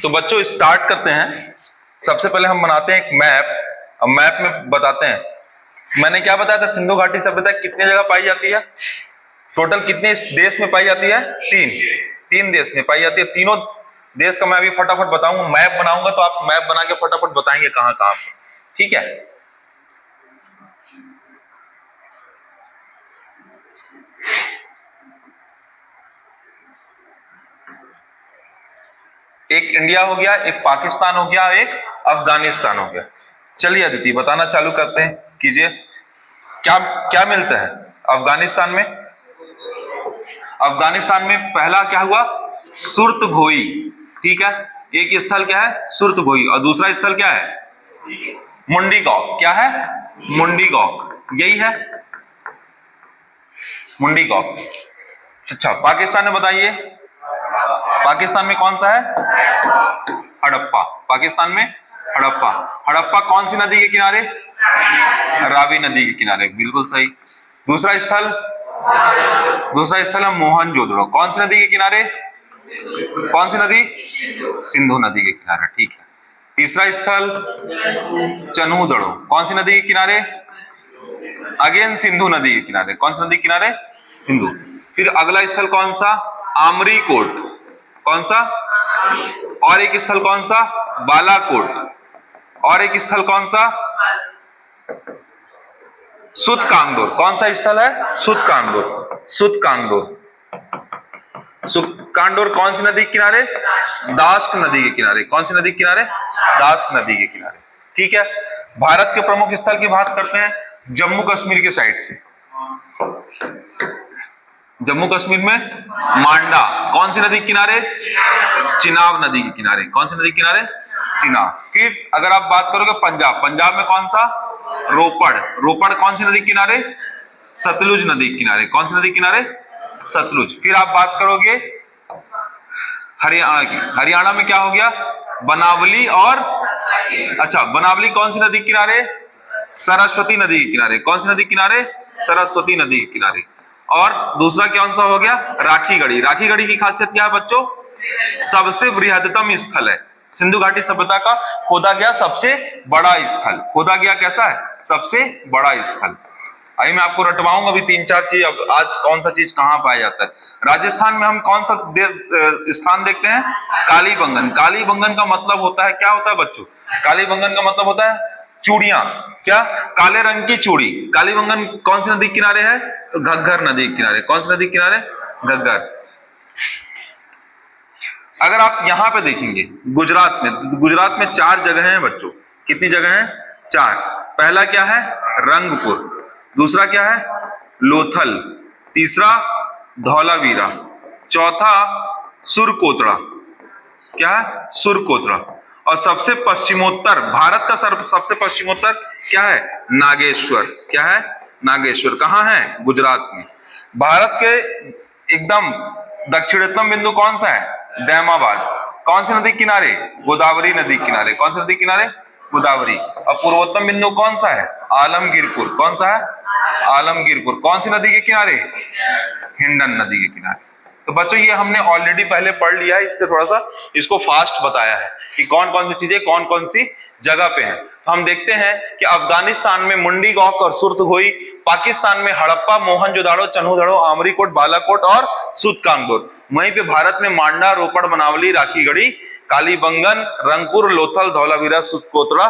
तो बच्चों स्टार्ट करते हैं। सबसे पहले हम बनाते हैं एक मैप। अब मैप में बताते हैं, मैंने क्या बताया था, सिंधु घाटी सभ्यता कितनी जगह पाई जाती है, टोटल कितने देश में पाई जाती है, तीन देश में पाई जाती है। तीनों देश का मैं अभी फटाफट बताऊंगा, मैप बनाऊंगा तो आप मैप बना के फटाफट बताएंगे कहां कहां पे, ठीक है। एक इंडिया हो गया, एक पाकिस्तान हो गया, एक अफगानिस्तान हो गया। चलिए अदिति बताना चालू करते हैं, कीजिए। क्या क्या मिलता है अफगानिस्तान में? अफगानिस्तान में पहला क्या हुआ, सुर्तघोई, ठीक है। एक स्थल क्या है, सुर्तघोई, और दूसरा स्थल क्या है, मुंडीगौक। क्या है, मुंडीगौक, यही है मुंडीगौक। अच्छा पाकिस्तान में बताइए, पाकिस्तान में कौन सा है, हड़प्पा। पाकिस्तान में हड़प्पा। हड़प्पा कौन सी नदी के किनारे, रावी नदी के किनारे, बिल्कुल सही। दूसरा स्थल है मोहनजोदड़ो, कौन सी नदी के किनारे, कौन सी नदी, सिंधु नदी के किनारे, ठीक है। तीसरा स्थल चन्हूदड़ो, कौन सी नदी के किनारे, अगेन सिंधु नदी के किनारे, कौन सी नदी के किनारे, सिंधु। फिर अगला स्थल कौन सा, आमरी कोट, कौन सा, और एक स्थल कौन सा, बालाकोट, और एक स्थल कौन सा, सुतकांगडोर, कौन सा स्थल है, सुतकांगडोर। सुतकांगडोर कौन सी नदी के किनारे, दास्क नदी के किनारे, कौन सी नदी के किनारे, दास्क नदी के किनारे, ठीक है। भारत के प्रमुख स्थल की बात करते हैं, जम्मू कश्मीर के साइड से, जम्मू कश्मीर में मांडा, कौन सी नदी के किनारे, चिनाब नदी के किनारे, कौन सी नदी के किनारे, चिनाब। फिर अगर आप बात करोगे पंजाब, पंजाब में कौन सा, रोपड़, रोपड़ कौन सी नदी के किनारे, सतलुज नदी के किनारे, कौन सी नदी के किनारे, सतलुज। फिर आप बात करोगे हरियाणा की, हरियाणा में क्या हो गया, बनावली, और अच्छा बनावली कौन सी नदी के किनारे, सरस्वती नदी के किनारे, कौन सी नदी के किनारे, सरस्वती नदी के किनारे। और दूसरा कौन सा हो गया, राखीगढ़ी। राखीगढ़ी की खासियत क्या है बच्चों, सबसे बृहत्तम स्थल है, सिंधु घाटी सभ्यता का खोदा गया सबसे बड़ा स्थल, खोदा गया कैसा है, सबसे बड़ा स्थल। अभी मैं आपको रटवाऊंगा अभी 3-4 चीज, अब आज कौन सा चीज कहां पाया जाता है। राजस्थान में हम कौन सा स्थान देखते हैं, कालीबंगन। कालीबंगन का मतलब होता है, क्या होता है बच्चों, कालीबंगन का मतलब होता है चूड़ियां, क्या, काले रंग की चूड़ी। कालीबंगन कौन सी नदी के किनारे है, तो घग्गर नदी के किनारे, कौन सी नदी के किनारे, घग्गर। अगर आप यहां पे देखेंगे गुजरात में, गुजरात में 4 जगह हैं बच्चों, कितनी जगह हैं, 4। पहला क्या है, रंगपुर, दूसरा क्या है, लोथल, तीसरा धौलावीरा, चौथा सुरकोतड़ा, क्या है, सुरकोतड़ा, और सबसे पश्चिमोत्तर, भारत का सबसे पश्चिमोत्तर क्या है, नागेश्वर। क्या है, नागेश्वर कहां है, गुजरात में। भारत के एकदम दक्षिणतम बिंदु कौन सा है, दैमाबाद, कौन सी नदी किनारे, गोदावरी नदी किनारे, कौन सी नदी किनारे, गोदावरी। और पूर्वोत्तम बिंदु कौन सा है, आलमगीरपुर, कौन सा है, आलमगीरपुर, कौन सी नदी के किनारे, हिंडन नदी के किनारे। तो बच्चों ये हमने ऑलरेडी पहले पढ़ लिया है, इससे थोड़ा सा इसको फास्ट बताया है कि कौन कौन सी चीजें कौन कौन सी जगह पे हैं। तो हम देखते हैं कि अफगानिस्तान में मुंडीगौक और सुरतघोई, पाकिस्तान में हड़प्पा, मोहनजोदाड़ो, चन्हूदड़ो, आमरीकोट, बालाकोट और सुतकांगडोर। वहीं पे भारत में मांडा, रोपड़, बनावली, राखीगढ़ी, कालीबंगन, रंगपुर, लोथल, धौलावीरा, सुरकोतड़ा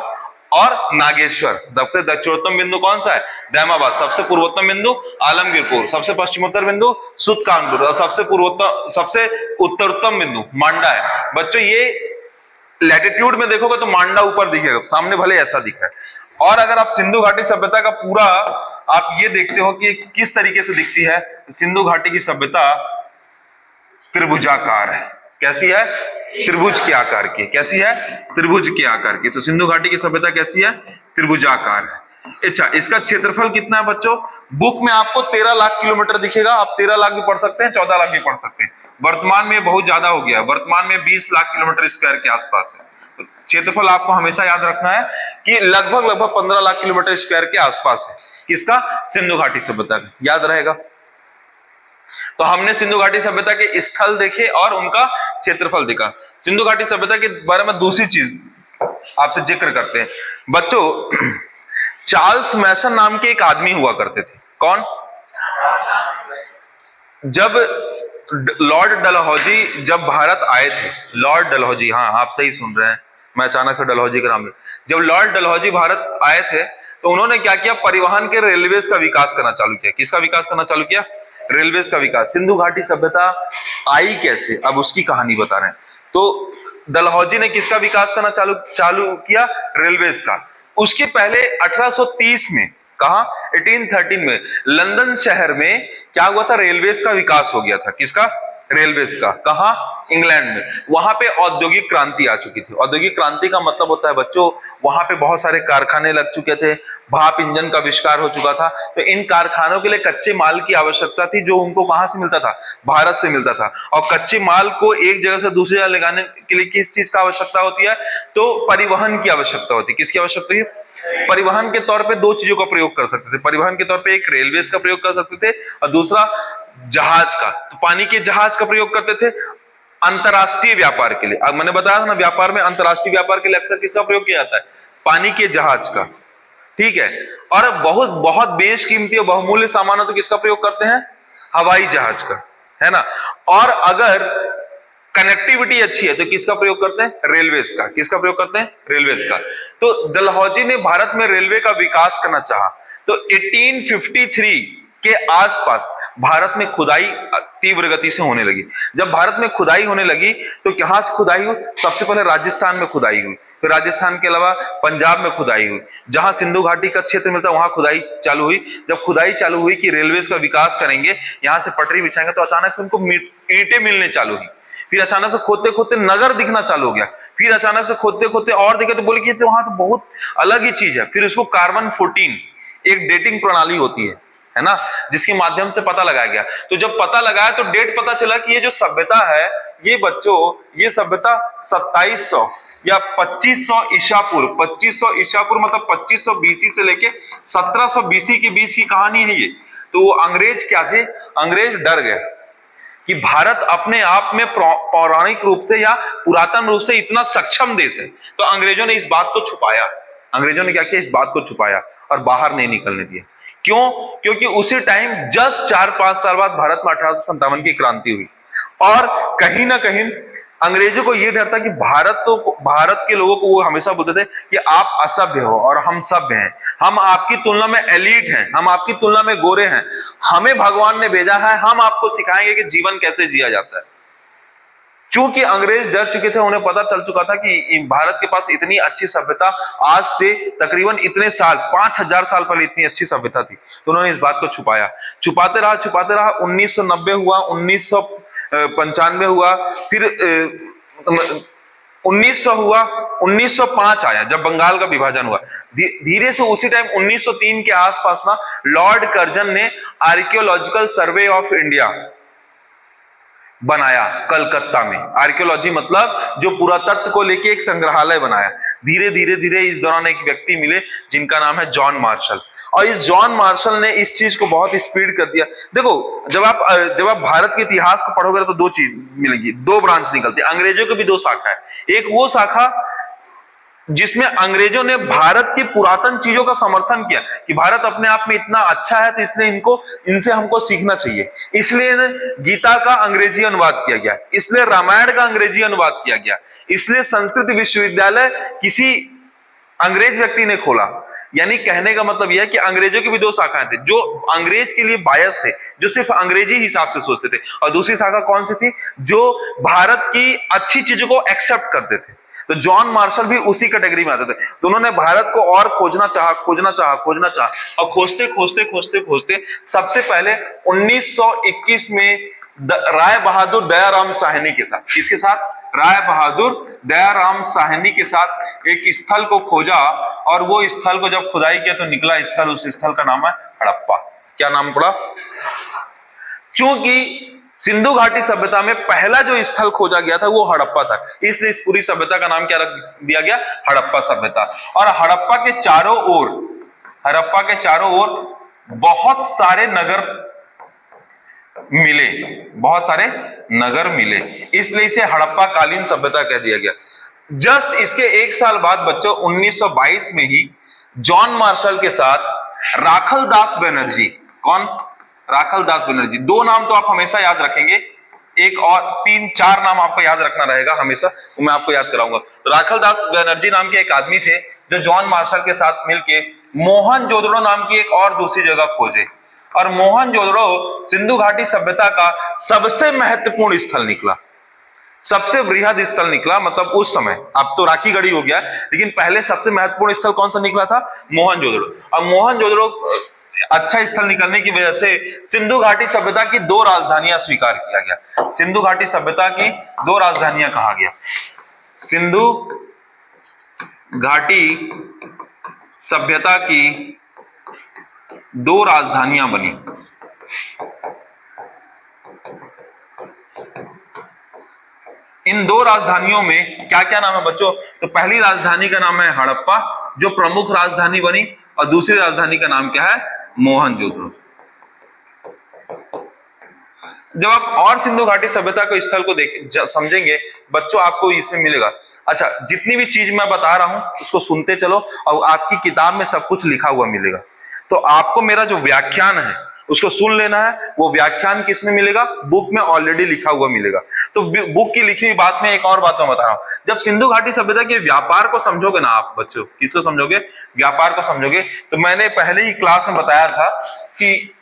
और नागेश्वर। सबसे दक्षिणोत्तम बिंदु कौन सा है, दैमाबाद, सबसे पूर्वोत्तम बिंदु आलमगीरपुर, सबसे पश्चिमोत्तर बिंदु सुतकांगडोर और सबसे उत्तरोत्तम बिंदु मांडा है। बच्चों ये लैटिट्यूड में देखोगे तो मांडा ऊपर दिखेगा, सामने भले ऐसा दिखा है। और अगर आप सिंधु घाटी सभ्यता का पूरा आप ये देखते हो कि किस तरीके से दिखती है, सिंधु घाटी की सभ्यता त्रिभुजाकार है। कैसी है, त्रिभुज के आकार की। कैसी है, त्रिभुज के आकार की। तो सिंधु घाटी की सभ्यता कैसी है, त्रिभुजाकार है। अच्छा इसका क्षेत्रफल कितना है बच्चों, बुक में आपको 13 लाख किलोमीटर दिखेगा, आप 13 लाख भी पढ़ सकते हैं, 14 लाख भी पढ़ सकते हैं। वर्तमान में बहुत ज्यादा हो गया है, वर्तमान में 20 लाख किलोमीटर स्क्वायर के आसपास है। तो क्षेत्रफल आपको हमेशा याद रखना है कि लगभग 15 लाख किलोमीटर स्क्वायर के आसपास है। किसका, सिंधु घाटी सभ्यता का, याद रहेगा। तो हमने सिंधु घाटी सभ्यता के स्थल देखे और उनका क्षेत्रफल देखा। सिंधु घाटी सभ्यता के बारे में दूसरी चीज आपसे जिक्र करते हैं बच्चों। चार्ल्स मैसन नाम के एक आदमी हुआ करते थे। कौन? जब लॉर्ड डलहौजी जब भारत आए थे, लॉर्ड डलहौजी, हाँ आप सही सुन रहे हैं, मैं अचानक से डलहौजी का नाम। जब लॉर्ड डलहौजी भारत आए थे तो उन्होंने क्या किया, परिवहन के रेलवेज का विकास करना चालू किया। किसका विकास करना चालू किया? रेलवेज का विकास। सिंधु घाटी सभ्यता आई कैसे, अब उसकी कहानी बता रहे हैं। तो डलहौजी ने किसका विकास करना चालू किया? रेलवेज का। उसके पहले 1830 में, कहा 1813 में लंदन शहर में क्या हुआ था? रेलवेज का विकास हो गया था। किसका? रेलवेज का। कहा? इंग्लैंड में। वहां पे औद्योगिक क्रांति आ चुकी थी। औद्योगिक क्रांति का मतलब होता है बच्चों, वहां पे बहुत सारे कारखाने लग चुके थे, भाप इंजन का आविष्कार हो चुका था। तो इन कारखानों के लिए कच्चे माल की आवश्यकता थी, जो उनको कहां से मिलता था? भारत से मिलता था। और कच्चे माल को एक जगह से दूसरी जगह ले जाने के लिए किस चीज का आवश्यकता होती है? तो परिवहन की आवश्यकता होती है। किसकी आवश्यकता है? परिवहन के तौर पे दो चीजों का प्रयोग कर सकते थे। परिवहन के तौर पे एक रेलवेज का प्रयोग कर सकते थे और दूसरा जहाज का। तो पानी के जहाज का प्रयोग करते थे अंतरराष्ट्रीय व्यापार के लिए। अब मैंने बताया था ना, व्यापार में अंतरराष्ट्रीय व्यापार के लिए अक्सर किसका प्रयोग किया जाता है? पानी के जहाज का। ठीक है। और बहुत बहुत बेशकीमती और बहुमूल्य सामान हो तो किसका प्रयोग करते हैं? हवाई जहाज का, है ना। और अगर कनेक्टिविटी अच्छी है तो किसका प्रयोग करते हैं? रेलवेज का। किसका प्रयोग करते हैं? रेलवेज का। तो डलहौजी ने भारत में रेलवे का विकास करना चाहा। तो 1853 के आसपास भारत में खुदाई तीव्र गति से होने लगी। जब भारत में खुदाई होने लगी तो कहां से खुदाई हुई? सबसे पहले राजस्थान में खुदाई हुई, फिर राजस्थान के अलावा पंजाब में खुदाई हुई। जहां सिंधु घाटी का क्षेत्र मिलता वहां खुदाई चालू हुई। जब खुदाई चालू हुई कि रेलवेज का विकास करेंगे, यहां से पटरी बिछाएंगे, तो अचानक से उनको ईंटें मिलने चालू हुई। फिर अचानक से खोदते खोदते नगर दिखना चालू हो गया। फिर अचानक से खोदते खोदते और दिखे तो बोले कि तो वहां तो बहुत अलग ही चीज है। फिर उसको कार्बन 14 एक डेटिंग प्रणाली होती है ना, जिसके माध्यम से पता लगाया गया। तो जब पता लगाया तो डेट पता चला कि ये जो सभ्यता है, ये बच्चों, ये सभ्यता 2700 या 2500 ईसा पूर्व, 2500 ईसा पूर्व मतलब 2500 बीसी से लेके 1700 बीसी के बीच की कहानी है ये। तो अंग्रेज क्या थे? अंग्रेज डर गए कि भारत अपने आप में पौराणिक रूप से या पुरातन रूप से इतना सक्षम देश है। तो अंग्रेजों ने इस बात को छुपाया। अंग्रेजों ने क्या किया? इस बात को छुपाया और बाहर नहीं निकलने दिया। क्यों? क्योंकि उसी टाइम जस्ट 4-5 साल बाद भारत में 1857 की क्रांति हुई और कहीं ना कहीं अंग्रेजों को यह डर था कि भारत के लोगों को वो हमेशा बोलते थे कि आप असभ्य हो और हम सभ्य हैं, हम आपकी तुलना में एलीट हैं, हम आपकी तुलना में गोरे हैं, हमें भगवान ने भेजा है, हम आपको सिखाएंगे कि जीवन कैसे जिया जाता है। चूंकि अंग्रेज डर चुके थे, उन्हें पता चल चुका था कि भारत के पास इतनी अच्छी सभ्यता आज से तकरीबन इतने साल 5000 साल पहले इतनी अच्छी सभ्यता थी, तो उन्होंने इस बात को छुपाया। छुपाते रहा। 1990 हुआ, 1995 हुआ, फिर 1900 हुआ, 1905 आया जब बंगाल का विभाजन हुआ। धीरे से उसी टाइम 1903 के आसपास ना लॉर्ड कर्जन ने आर्कियोलॉजिकल सर्वे ऑफ इंडिया बनाया कलकत्ता में। आर्कियोलॉजी मतलब जो पुरातत्व को लेके एक संग्रहालय बनाया। धीरे धीरे धीरे इस दौरान एक व्यक्ति मिले जिनका नाम है जॉन मार्शल, और इस जॉन मार्शल ने इस चीज को बहुत स्पीड कर दिया। देखो, जब आप भारत के इतिहास को पढ़ोगे तो दो चीज मिलेगी, दो ब्रांच निकलती है। अंग्रेजों की भी दो शाखा है। एक वो शाखा जिसमें अंग्रेजों ने भारत की पुरातन चीजों का समर्थन किया कि भारत अपने आप में इतना अच्छा है तो इसलिए इनसे हमको सीखना चाहिए। इसलिए गीता का अंग्रेजी अनुवाद किया गया, इसलिए रामायण का अंग्रेजी अनुवाद किया गया, इसलिए संस्कृत विश्वविद्यालय किसी अंग्रेज व्यक्ति ने खोला। यानी कहने का मतलब यह है कि अंग्रेजों की भी दो शाखाएं थी, जो अंग्रेज के लिए बायस थे, जो सिर्फ अंग्रेजी हिसाब से सोचते थे, और दूसरी शाखा कौन सी थी? जो भारत की अच्छी चीजों को एक्सेप्ट करते थे। तो जॉन मार्शल भी उसी कैटेगरी में आते थे। तो उन्होंने भारत को और खोजना चाहा, और खोजते सबसे पहले 1921 में राय बहादुर दयाराम साहनी के साथ, किसके साथ? राय बहादुर दयाराम साहनी के साथ एक स्थल को खोजा, और वो स्थल को जब खुदाई किया तो निकला स्थल, उस स्थल का नाम है हड़प्पा। क्या नाम पड़ा? चूंकि सिंधु घाटी सभ्यता में पहला जो स्थल खोजा गया था वो हड़प्पा था, इसलिए इस पूरी सभ्यता का नाम क्या रख दिया गया? हड़प्पा सभ्यता। और हड़प्पा के चारों ओर बहुत सारे नगर मिले, बहुत सारे नगर मिले, इसलिए इसे हड़प्पा कालीन सभ्यता कह दिया गया। जस्ट इसके एक साल बाद बच्चों 1922 में ही जॉन मार्शल के साथ राखल दास बनर्जी, कौन? राखल दास बनर्जी। दो नाम तो आप हमेशा याद रखेंगे, एक और 3-4 नाम आपको याद रखना रहेगा हमेशा, तो मैं आपको याद कराऊंगा। राखल दास बनर्जी नाम के एक आदमी थे जो जॉन मार्शल के साथ मिलके मोहनजोदड़ो नाम की एक और दूसरी जगह खोजे, और मोहनजोदड़ो सिंधु घाटी सभ्यता का सबसे महत्वपूर्ण स्थल निकला, सबसे वृहद स्थल निकला। मतलब उस समय, अब तो राखीगढ़ी हो गया, लेकिन पहले सबसे महत्वपूर्ण स्थल कौन सा निकला था? मोहनजोदड़ो। और मोहनजोदड़ो अच्छा स्थल निकलने की वजह से सिंधु घाटी सभ्यता की 2 राजधानियां स्वीकार किया गया। सिंधु घाटी सभ्यता की 2 राजधानियां कहा गया, सिंधु घाटी सभ्यता की 2 राजधानियां बनी। इन 2 राजधानियों में क्या क्या नाम है बच्चों? तो पहली राजधानी का नाम है हड़प्पा, जो प्रमुख राजधानी बनी, और दूसरी राजधानी का नाम क्या है? मोहनजोदड़ो। जब आप और सिंधु घाटी सभ्यता के स्थल को समझेंगे बच्चों, आपको इसमें मिलेगा। अच्छा, जितनी भी चीज मैं बता रहा हूं उसको सुनते चलो, और आपकी किताब में सब कुछ लिखा हुआ मिलेगा। तो आपको मेरा जो व्याख्यान है उसको सुन लेना है। वो व्याख्यान किस में मिलेगा? बुक में ऑलरेडी लिखा हुआ मिलेगा। तो बुक की लिखी हुई बात में एक और बात मैं बता रहा हूं, जब सिंधु घाटी सभ्यता के व्यापार को समझोगे ना आप बच्चों, किसको समझोगे? व्यापार को समझोगे। तो मैंने पहले ही क्लास में बताया था कि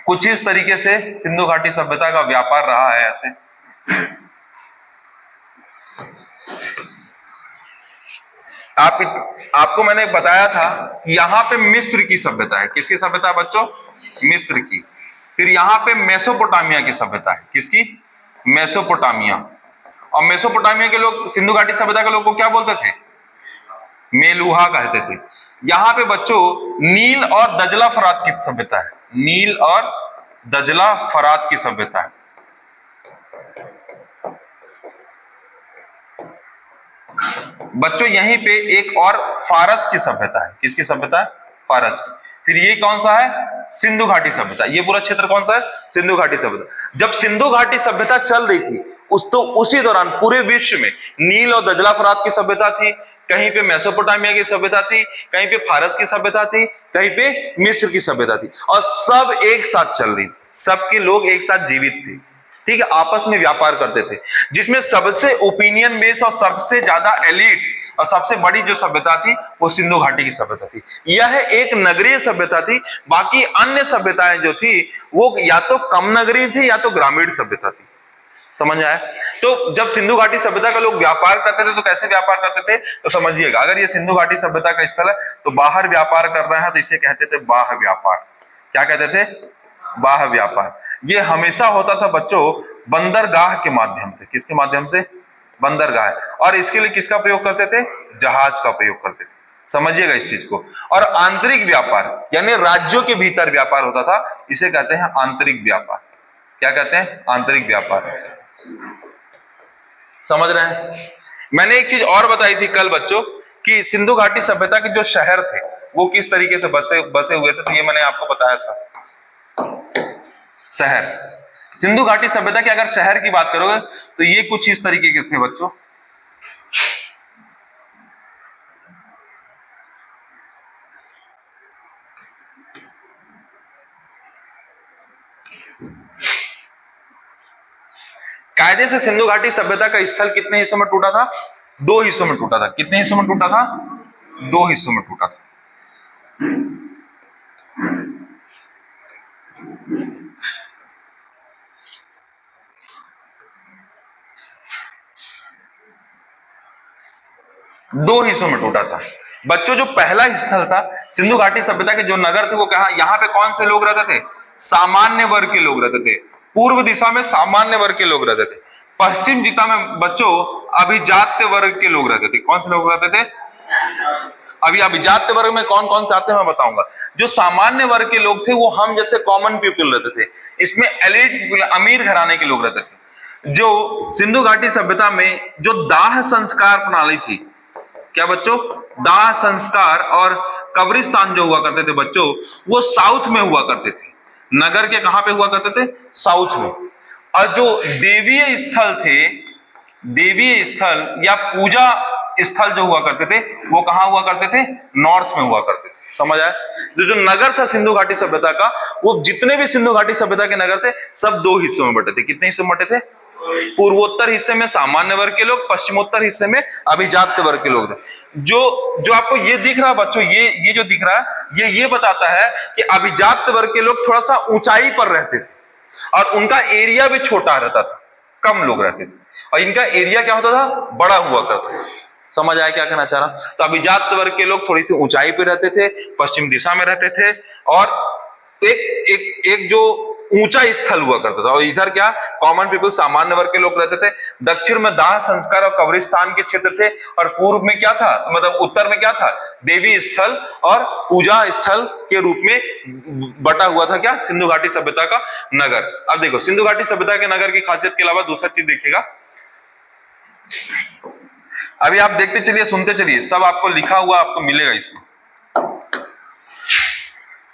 कुछ इस तरीके से सिंधु घाटी सभ्यता का व्यापार रहा है। ऐसे आपको मैंने बताया था यहां पे मिस्र की सभ्यता है। किसकी सभ्यता है बच्चों? मिस्र की। फिर यहां पे मेसोपोटामिया की सभ्यता है। किसकी? मेसोपोटामिया। और मेसोपोटामिया के लोग सिंधु घाटी सभ्यता के लोग को क्या बोलते थे? मेलुहा कहते थे। यहां पे बच्चों नील और दजला फरात की सभ्यता है। नील और दजला फरात की सभ्यता है। बच्चों यहीं पे एक और फारस की सभ्यता है। किसकी सभ्यता है? फारस की। फिर ये कौन सा है? सिंधु घाटी सभ्यता। ये पूरा क्षेत्र कौन सा है? सिंधु घाटी सभ्यता। जब सिंधु घाटी सभ्यता चल रही थी उसी दौरान पूरे विश्व में नील और दजला फरात की सभ्यता थी, कहीं पे मेसोपोटामिया की सभ्यता थी, कहीं पे फारस की सभ्यता थी, कहीं पे मिस्र की सभ्यता थी, और सब एक साथ चल रही थी। सबके लोग एक साथ जीवित थे, ठीक है, आपस में व्यापार करते थे। जिसमें सबसे ओपिनियन बेस और सबसे ज्यादा एलिट और सबसे बड़ी जो सभ्यता थी वो सिंधु घाटी की सभ्यता थी। यह एक नगरीय सभ्यता थी। बाकी अन्य सभ्यताएं जो थी वो या तो कम नगरीय थी या तो ग्रामीण सभ्यता थी। समझ आया? तो जब सिंधु घाटी सभ्यता का लोग व्यापार करते थे तो कैसे व्यापार करते थे? तो समझिएगा, अगर ये सिंधु घाटी सभ्यता का स्थल है तो बाहर व्यापार कर रहे हैं तो इसे कहते थे बाह्य व्यापार। क्या कहते थे? बाह्य व्यापार। ये हमेशा होता था बच्चों बंदरगाह के माध्यम से। किसके माध्यम से? बंदरगाह। और इसके लिए किसका प्रयोग करते थे? जहाज का प्रयोग करते थे। समझिएगा इस चीज को। और आंतरिक व्यापार यानी राज्यों के भीतर व्यापार होता था, इसे कहते हैं आंतरिक व्यापार। क्या कहते हैं? आंतरिक व्यापार। समझ रहे हैं? मैंने एक चीज और बताई थी कल बच्चों कि सिंधु घाटी सभ्यता के जो शहर थे वो किस तरीके से बसे हुए थे, तो ये मैंने आपको बताया था। शहर, सिंधु घाटी सभ्यता के अगर शहर की बात करोगे तो ये कुछ इस तरीके के थे बच्चों। कायदे से सिंधु घाटी सभ्यता का स्थल कितने हिस्सों में टूटा था? 2 हिस्सों में टूटा था। कितने हिस्सों में टूटा था? 2 हिस्सों में टूटा था। दो हिस्सों में टूटा था बच्चों। जो पहला स्थल था सिंधु घाटी सभ्यता के जो नगर थे वो कहा, यहां पे कौन से लोग रहते थे? सामान्य वर्ग के लोग रहते थे। पूर्व दिशा में सामान्य वर्ग के लोग रहते थे। पश्चिम दिशा में बच्चों अभिजात्य वर्ग के लोग रहते थे। कौन से लोग रहते थे? अभी अभिजात्य वर्ग में कौन कौन से आते हैं मैं बताऊंगा। जो सामान्य वर्ग के लोग थे वो हम जैसे कॉमन पीपल रहते थे। इसमें एलिट अमीर घराने के लोग रहते थे। जो सिंधु घाटी सभ्यता में जो दाह संस्कार प्रणाली थी, क्या बच्चों? दाह संस्कार और कब्रिस्तान जो हुआ करते थे बच्चों, वो साउथ में हुआ करते थे। नगर के कहां पे हुआ करते थे? साउथ में। और जो देवीय स्थल थे, देवीय स्थल या पूजा स्थल जो हुआ करते थे वो कहां हुआ करते थे? नॉर्थ में हुआ करते थे। समझ आया? जो नगर था सिंधु घाटी सभ्यता का, वो जितने भी सिंधु घाटी सभ्यता के नगर थे सब दो हिस्सों में बटे थे। कितने हिस्सों में बटे थे? पूर्वोत्तर हिस्से में सामान्य वर्ग के लोग, पश्चिमोत्तर हिस्से में अभिजात वर्ग के लोग थे। जो जो आपको ये दिख रहा है बच्चों, ये जो दिख रहा है ये बताता है कि अभिजात वर्ग के लोग थोड़ा सा ऊंचाई पर रहते थे और उनका एरिया भी छोटा रहता था, कम लोग रहते थे, और इनका एरिया क्या होता था? बड़ा हुआ करता था। समझ आया क्या कहना चाह रहा? तो अभिजात वर्ग के लोग थोड़ी सी ऊंचाई पे रहते थे, पश्चिम दिशा में रहते थे, और एक एक एक जो ऊंचा स्थल हुआ करता था, और इधर क्या? कॉमन पीपल, सामान्य वर्ग के लोग रहते थे। दक्षिण में दाह संस्कार और कब्रिस्तान के क्षेत्र थे, और पूर्व में क्या था? मतलब उत्तर में क्या था? देवी स्थल और पूजा स्थल के रूप में बटा हुआ था क्या? सिंधु घाटी सभ्यता का नगर। अब देखो सिंधु घाटी सभ्यता के नगर की खासियत के अलावा दूसरा चीज देखिएगा। अभी आप देखते चलिए, सुनते चलिए, सब आपको लिखा हुआ आपको मिलेगा इसमें।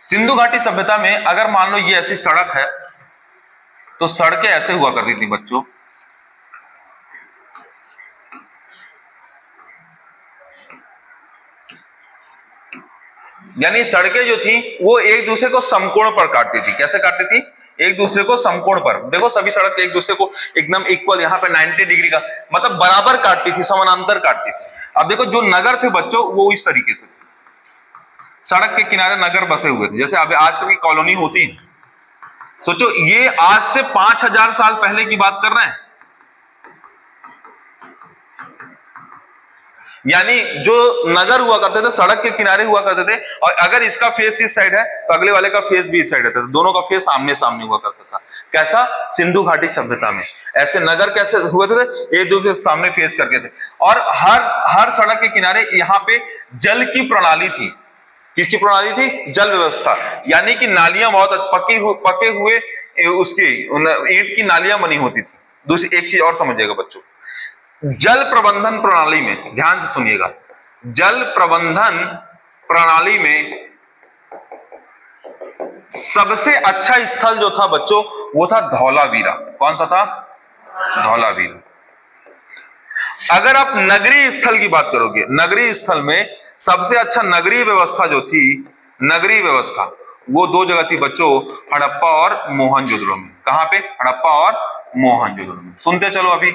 सिंधु घाटी सभ्यता में अगर मान लो ये ऐसी सड़क है, तो सड़कें ऐसे हुआ करती थी बच्चों। यानी सड़कें जो थी वो एक दूसरे को समकोण पर काटती थी। कैसे काटती थी? एक दूसरे को समकोण पर। देखो सभी सड़क एक दूसरे को एकदम इक्वल, यहाँ पे 90 डिग्री का मतलब बराबर काटती थी, समानांतर काटती थी। अब देखो जो नगर थे बच्चों वो इस तरीके से थे, सड़क के किनारे नगर बसे हुए थे, जैसे अभी आजकल की कॉलोनी होती है। सोचो ये आज से 5000 साल पहले की बात कर रहे हैं। यानी जो नगर हुआ करते थे सड़क के किनारे हुआ करते थे, और अगर इसका फेस इस साइड है तो अगले वाले का फेस भी इस साइड रहता था, दोनों का फेस आमने सामने हुआ करता था। कैसा? सिंधु घाटी सभ्यता में ऐसे नगर कैसे हुए थे? एक दूसरे के सामने फेस करके थे, और हर सड़क के किनारे यहाँ पे जल की प्रणाली थी। किसकी प्रणाली थी? जल व्यवस्था। यानी कि नालियां बहुत पके हुए उसकी ईंट की नालियां बनी होती थी। दूसरी एक चीज और समझिएगा बच्चों, जल प्रबंधन प्रणाली में ध्यान से सुनिएगा, जल प्रबंधन प्रणाली में सबसे अच्छा स्थल जो था बच्चों वो था धौलावीरा। कौन सा था? धौलावीरा। अगर आप नगरीय स्थल की बात करोगे, नगरीय स्थल में सबसे अच्छा नगरीय व्यवस्था जो थी, नगरीय व्यवस्था वो दो जगह थी बच्चों, हड़प्पा और मोहनजोदड़ो में। कहां पे? हड़प्पा और मोहनजोदड़ो में। सुनते चलो अभी।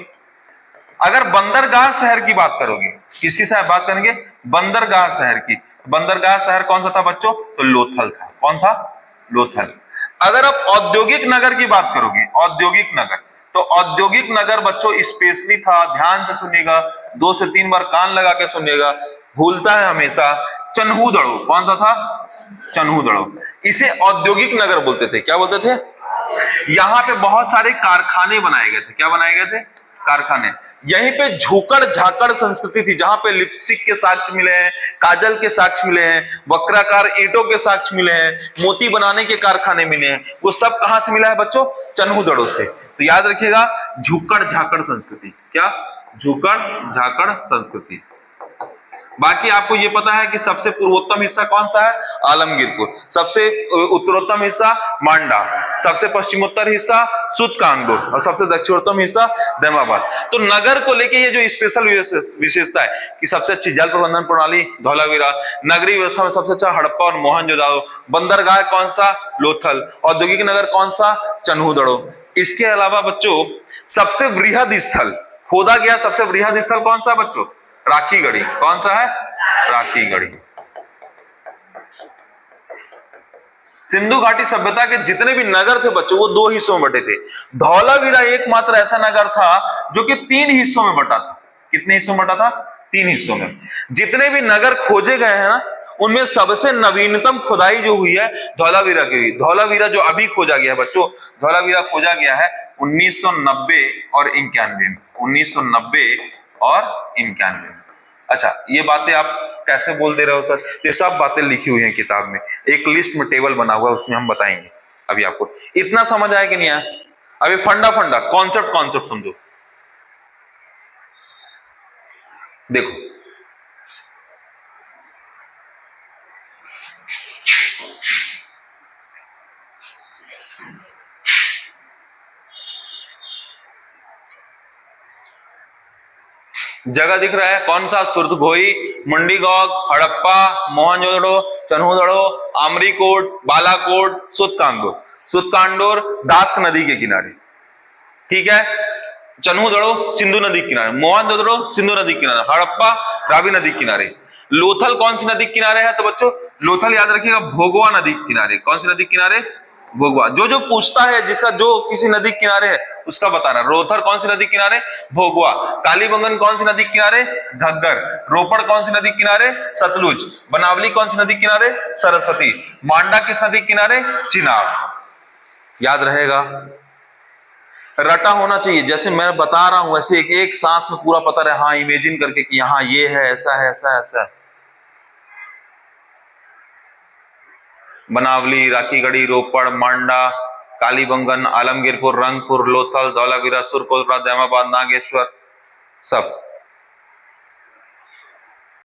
अगर बंदरगाह शहर की बात करोगे, किसकी शहर बात करेंगे? बंदरगाह शहर की। बंदरगाह शहर कौन सा था बच्चों? तो लोथल था। कौन था? लोथल। अगर आप औद्योगिक नगर की बात करोगे, औद्योगिक नगर, तो औद्योगिक नगर बच्चों स्पेशली था, ध्यान से सुनिएगा, 2 से 3 बार कान लगा के सुनिएगा, भूलता है हमेशा, चन्हूदड़ो। कौन सा था? चन्हूदड़ो। इसे औद्योगिक नगर बोलते थे। क्या बोलते थे? यहां पे बहुत सारे कारखाने बनाए गए थे। क्या बनाए गए थे? कारखाने। यहीं पे झोकड़ झाकड़ संस्कृति थी, जहां पे लिपस्टिक के साक्ष्य मिले हैं, काजल के साक्ष्य मिले हैं, वक्राकार ईंटों के साक्ष्य मिले हैं, मोती बनाने के कारखाने मिले हैं। वो सब कहां से मिला है बच्चों? चन्हूदड़ो से। तो याद रखिएगा, झुक्कड़ झाकड़ संस्कृति। क्या? झुक्कड़ झाकड़ संस्कृति। बाकी आपको ये पता है कि सबसे पूर्वोत्तम हिस्सा कौन सा है? आलमगीरपुर। सबसे उत्तरोत्तम हिस्सा मांडा, सबसे पश्चिमोत्तर हिस्सा सुतकांगुर, और सबसे दक्षिणोत्तम हिस्सा दमाबाद। तो नगर को लेके ये जो स्पेशल विशेषता है कि सबसे अच्छी जल प्रबंधन प्रणाली धौलावीरा, नगरीय व्यवस्था में सबसे अच्छा हड़प्पा और मोहनजोदड़ो, बंदरगाह कौन सा? लोथल, औद्योगिक नगर कौन सा? चन्हूदड़ो। इसके अलावा बच्चों सबसे वृहद स्थल खोदा गया, सबसे वृहद स्थल कौन सा बच्चों? राखीगढ़ी। कौन सा है? राखीगढ़ी। सिंधु घाटी सभ्यता के जितने भी नगर थे बच्चों वो दो हिस्सों में बटे थे। धौलावीरा एकमात्र ऐसा नगर था जो कि 3 हिस्सों में बटा था। कितने हिस्सों में बटा था? 3 हिस्सों में। जितने भी नगर खोजे गए हैं ना, उनमें सबसे नवीनतम खुदाई जो हुई है धौलावीरा की हुई। धौलावीरा जो अभी खोजा गया है बच्चों, धौलावीरा खोजा गया है 1990 और 91। 1990 और 91। अच्छा, ये बातें आप कैसे बोल दे रहे हो सर? ये सब बातें लिखी हुई हैं किताब में, एक लिस्ट में टेबल बना हुआ है, उसमें हम बताएंगे। अभी आपको इतना समझ आया कि नहीं आया? अभी फंडा फंडा कॉन्सेप्ट समझो। देखो जगह दिख रहा है कौन सा? सुरतभोई, मुंडीगौग, हड़प्पा, मोहनजोदड़ो, चन्हूदड़ो, आमरीकोट, बालाकोट, सुतकांदोर। सुतकांदोर दास्क नदी के किनारे, ठीक है। चन्हूदड़ो सिंधु नदी के किनारे, मोहनजोदड़ो सिंधु नदी के किनारे, हड़प्पा रावी नदी के किनारे। लोथल कौन सी नदी के किनारे है? तो बच्चों लोथल याद रखिएगा भोगवा नदी के किनारे। कौन सी नदी के किनारे? भोगवा। जो जो पूछता है जिसका जो किसी नदी के किनारे है उसका बताना। रोथर कौन सी नदी के किनारे? भोगवा। कालीबंगन कौन सी नदी के किनारे? घग्गर। रोपड़ कौन सी नदी के किनारे? सतलुज। बनावली कौन सी नदी के किनारे? सरस्वती। मांडा किस नदी के किनारे? चिनाब। याद रहेगा, रटा होना चाहिए। जैसे मैं बता रहा हूं वैसे एक एक सांस में पूरा पता रहे। हाँ इमेजिन करके कि यहाँ ये है, ऐसा है, ऐसा है, ऐसा है। बनावली, राखीगढ़ी, रोपड़, मांडा, कालीबंगन, आलमगीरपुर, रंगपुर, लोथल, धौलावीरा, सुरकोटरा, दैमाबाद, नागेश्वर, सब